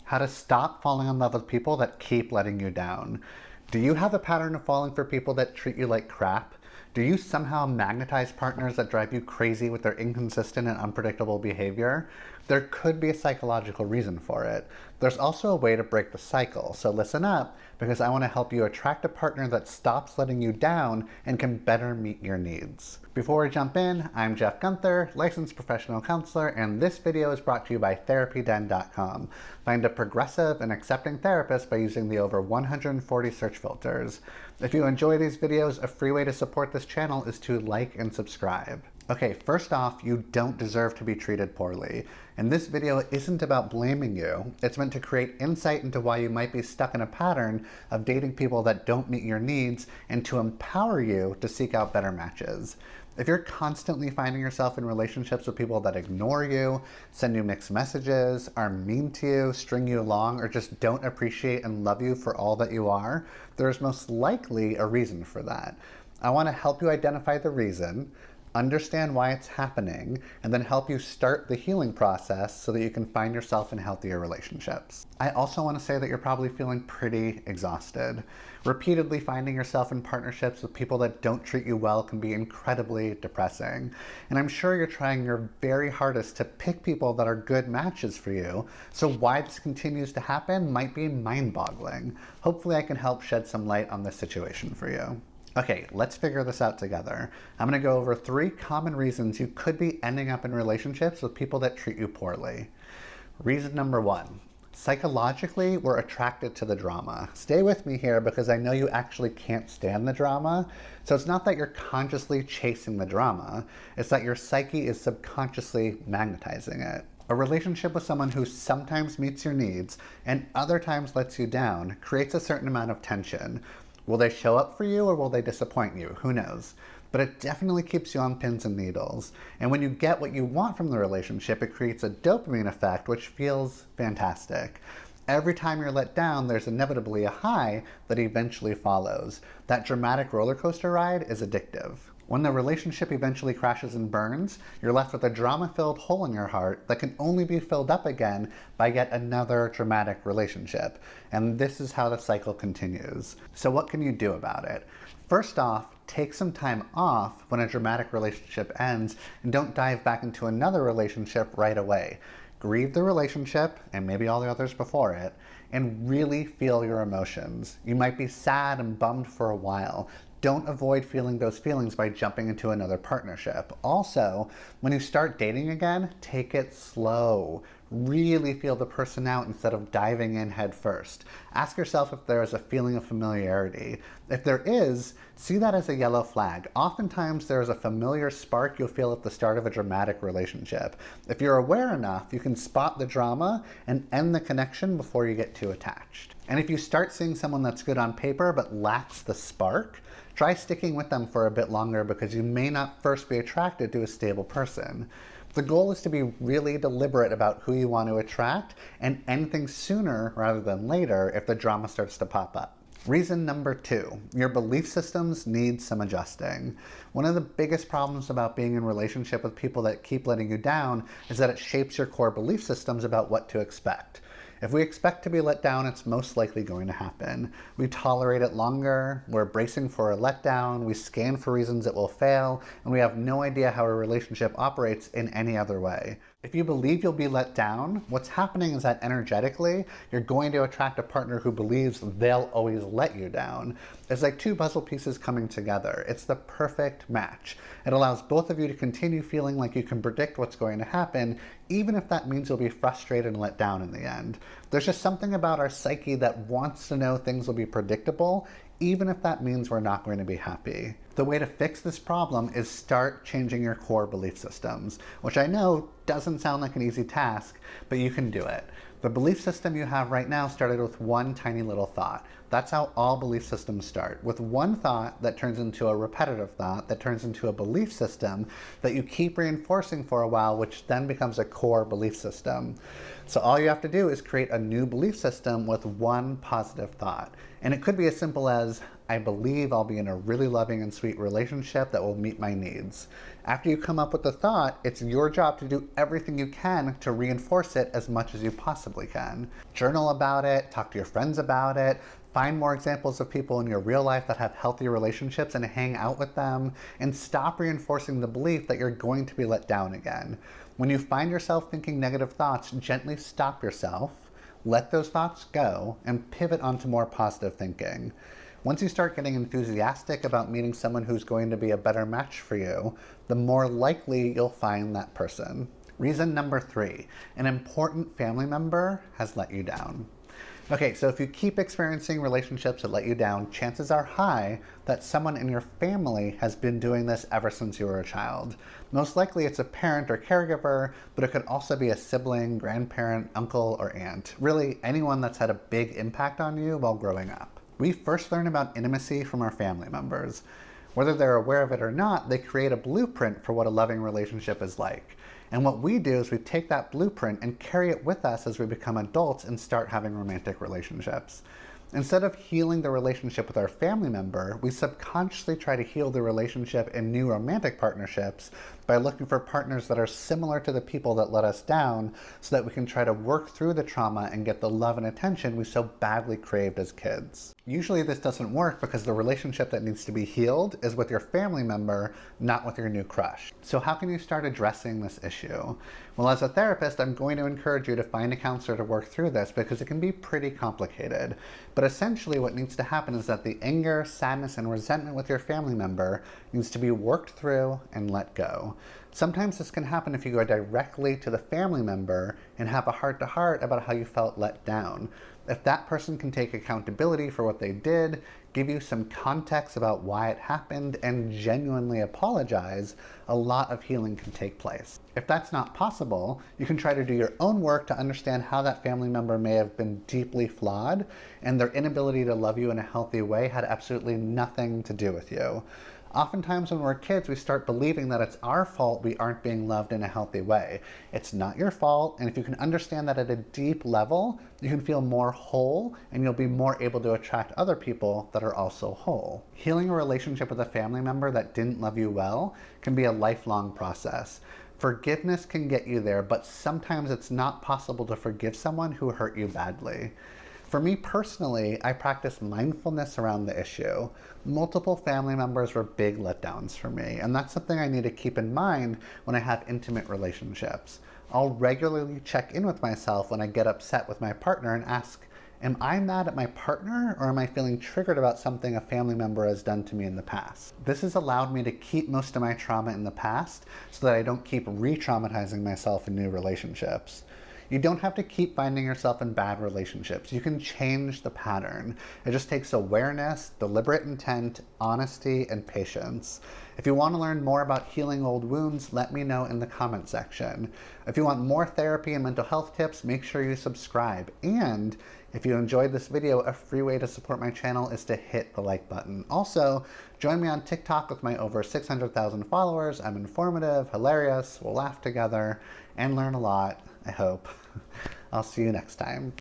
How to stop falling in love with people that keep letting you down. Do you have a pattern of falling for people that treat you like crap? Do you somehow magnetize partners that drive you crazy with their inconsistent and unpredictable behavior? There could be a psychological reason for it. There's also a way to break the cycle, so listen up, because I want to help you attract a partner that stops letting you down and can better meet your needs. Before we jump in, I'm Jeff Gunther, licensed professional counselor, and this video is brought to you by therapyden.com. Find a progressive and accepting therapist by using the over 140 search filters. If you enjoy these videos, a free way to support this channel is to like and subscribe. Okay, first off, you don't deserve to be treated poorly. And this video isn't about blaming you. It's meant to create insight into why you might be stuck in a pattern of dating people that don't meet your needs and to empower you to seek out better matches. If you're constantly finding yourself in relationships with people that ignore you, send you mixed messages, are mean to you, string you along, or just don't appreciate and love you for all that you are, there's most likely a reason for that. I want to help you identify the reason, understand why it's happening, and then help you start the healing process so that you can find yourself in healthier relationships. I also want to say that you're probably feeling pretty exhausted. Repeatedly finding yourself in partnerships with people that don't treat you well can be incredibly depressing. And I'm sure you're trying your very hardest to pick people that are good matches for you, so why this continues to happen might be mind-boggling. Hopefully I can help shed some light on this situation for you. Okay, let's figure this out together. I'm going to go over 3 common reasons you could be ending up in relationships with people that treat you poorly. Reason number 1. Psychologically, we're attracted to the drama. Stay with me here because I know you actually can't stand the drama. So it's not that you're consciously chasing the drama, it's that your psyche is subconsciously magnetizing it. A relationship with someone who sometimes meets your needs and other times lets you down creates a certain amount of tension. Will they show up for you or will they disappoint you? Who knows? But it definitely keeps you on pins and needles. And when you get what you want from the relationship, it creates a dopamine effect, which feels fantastic. Every time you're let down, there's inevitably a high that eventually follows. That dramatic roller coaster ride is addictive. When the relationship eventually crashes and burns, you're left with a drama-filled hole in your heart that can only be filled up again by yet another dramatic relationship. And this is how the cycle continues. So what can you do about it? First off, take some time off when a dramatic relationship ends and don't dive back into another relationship right away. Grieve the relationship, and maybe all the others before it, and really feel your emotions. You might be sad and bummed for a while. Don't avoid feeling those feelings by jumping into another partnership. Also, when you start dating again, take it slow. Really feel the person out instead of diving in head first. Ask yourself if there is a feeling of familiarity. If there is, see that as a yellow flag. Oftentimes there is a familiar spark you'll feel at the start of a dramatic relationship. If you're aware enough, you can spot the drama and end the connection before you get too attached. And if you start seeing someone that's good on paper but lacks the spark, try sticking with them for a bit longer because you may not first be attracted to a stable person. The goal is to be really deliberate about who you want to attract and end things sooner rather than later if the drama starts to pop up. Reason number 2, your belief systems need some adjusting. One of the biggest problems about being in a relationship with people that keep letting you down is that it shapes your core belief systems about what to expect. If we expect to be let down, it's most likely going to happen. We tolerate it longer, we're bracing for a letdown, we scan for reasons it will fail, and we have no idea how a relationship operates in any other way. If you believe you'll be let down, what's happening is that energetically, you're going to attract a partner who believes they'll always let you down. It's like 2 puzzle pieces coming together. It's the perfect match. It allows both of you to continue feeling like you can predict what's going to happen, even if that means you'll be frustrated and let down in the end. There's just something about our psyche that wants to know things will be predictable, even if that means we're not going to be happy. The way to fix this problem is start changing your core belief systems, which I know doesn't sound like an easy task, but you can do it. The belief system you have right now started with one tiny little thought. That's how all belief systems start, with one thought that turns into a repetitive thought that turns into a belief system that you keep reinforcing for a while, which then becomes a core belief system. So all you have to do is create a new belief system with one positive thought. And it could be as simple as, I believe I'll be in a really loving and sweet relationship that will meet my needs. After you come up with the thought, it's your job to do everything you can to reinforce it as much as you possibly can. Journal about it, talk to your friends about it, find more examples of people in your real life that have healthy relationships and hang out with them, and stop reinforcing the belief that you're going to be let down again. When you find yourself thinking negative thoughts, gently stop yourself, let those thoughts go, and pivot onto more positive thinking. Once you start getting enthusiastic about meeting someone who's going to be a better match for you, the more likely you'll find that person. Reason number 3, an important family member has let you down. Okay, so if you keep experiencing relationships that let you down, chances are high that someone in your family has been doing this ever since you were a child. Most likely it's a parent or caregiver, but it could also be a sibling, grandparent, uncle, or aunt. Really, anyone that's had a big impact on you while growing up. We first learn about intimacy from our family members. Whether they're aware of it or not, they create a blueprint for what a loving relationship is like. And what we do is we take that blueprint and carry it with us as we become adults and start having romantic relationships. Instead of healing the relationship with our family member, we subconsciously try to heal the relationship in new romantic partnerships by looking for partners that are similar to the people that let us down so that we can try to work through the trauma and get the love and attention we so badly craved as kids. Usually this doesn't work because the relationship that needs to be healed is with your family member, not with your new crush. So how can you start addressing this issue? Well, as a therapist, I'm going to encourage you to find a counselor to work through this because it can be pretty complicated. But essentially what needs to happen is that the anger, sadness, and resentment with your family member needs to be worked through and let go. Sometimes this can happen if you go directly to the family member and have a heart-to-heart about how you felt let down. If that person can take accountability for what they did, give you some context about why it happened, and genuinely apologize, a lot of healing can take place. If that's not possible, you can try to do your own work to understand how that family member may have been deeply flawed, and their inability to love you in a healthy way had absolutely nothing to do with you. Oftentimes when we're kids, we start believing that it's our fault we aren't being loved in a healthy way. It's not your fault, and if you can understand that at a deep level, you can feel more whole, and you'll be more able to attract other people that are also whole. Healing a relationship with a family member that didn't love you well can be a lifelong process. Forgiveness can get you there, but sometimes it's not possible to forgive someone who hurt you badly. For me personally, I practice mindfulness around the issue. Multiple family members were big letdowns for me, and that's something I need to keep in mind when I have intimate relationships. I'll regularly check in with myself when I get upset with my partner and ask, am I mad at my partner, or am I feeling triggered about something a family member has done to me in the past? This has allowed me to keep most of my trauma in the past so that I don't keep re-traumatizing myself in new relationships. You don't have to keep finding yourself in bad relationships. You can change the pattern. It just takes awareness, deliberate intent, honesty, and patience. If you want to learn more about healing old wounds, let me know in the comment section. If you want more therapy and mental health tips, make sure you subscribe. And if you enjoyed this video, a free way to support my channel is to hit the like button. Also, join me on TikTok with my over 600,000 followers. I'm informative, hilarious, we'll laugh together, and learn a lot, I hope. I'll see you next time.